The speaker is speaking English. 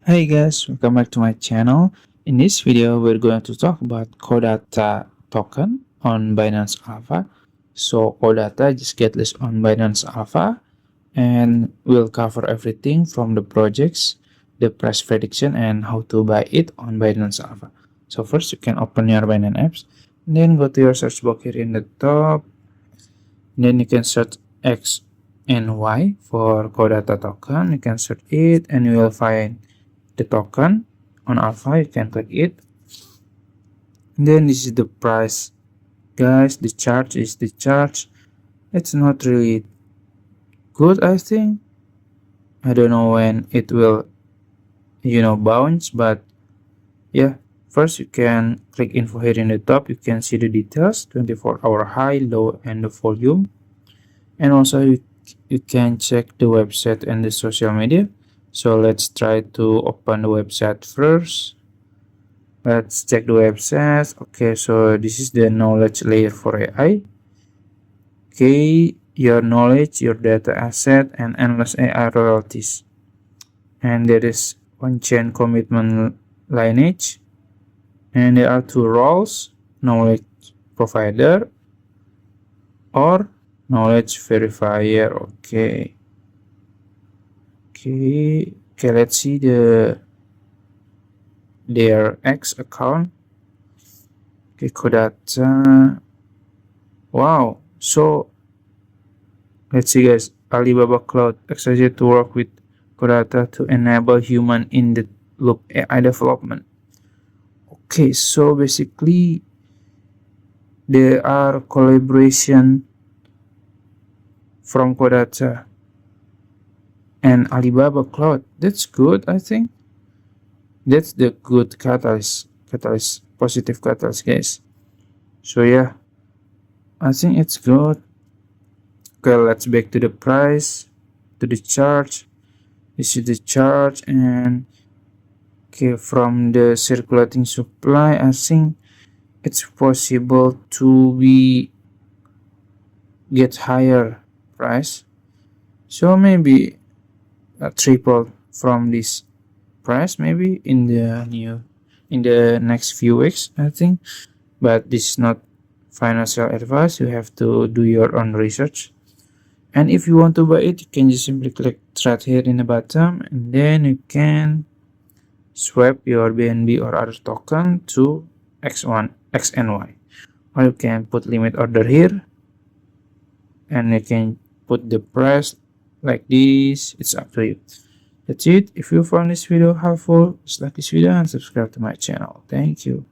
Hey guys, welcome back to my channel. In this video, we're going to talk about Codatta token on Binance Alpha. So Codatta just get listed on Binance Alpha, and we'll cover everything from the projects, the price prediction, and how to buy it on Binance Alpha. So first, you can open your Binance apps, then go to your search box here in the top. Then you can search XNY for Codatta token. You can search it, and you will find the token on Alpha. You can click it. Then this is the price, guys. The chart is the chart. It's not really good, I think. I don't know when it will bounce, but yeah. First, you can click info here in the top. You can see the details, 24-hour high, low, and the volume. And also you can check the website and the social media. So let's try to open the website first. Let's check the website. Okay, so this is the knowledge layer for AI. Okay, your knowledge, your data asset, and endless AI royalties. And there is on-chain commitment lineage. And there are two roles: knowledge provider or knowledge verifier. Okay, let's see their X account. Okay, Codatta. Wow, so let's see, guys. Alibaba Cloud excited to work with Codatta to enable human in the loop AI development. Okay, so basically there are collaboration from Codatta and Alibaba Cloud. That's good, I think. That's the good catalyst, positive catalyst, guys. So yeah, I think it's good. Okay, let's back to the price, to the chart. This is the chart, and okay, from the circulating supply, I think it's possible to get higher price. So maybe a triple from this price, maybe in the next few weeks, I think. But this is not financial advice. You have to do your own research. And if you want to buy it, you can just simply click trade here in the bottom, and then you can swap your BNB or other token to XNY, or you can put limit order here, and you can put the price like this. It's up to you. That's it. If you found this video helpful, just like this video and subscribe to my channel. Thank you.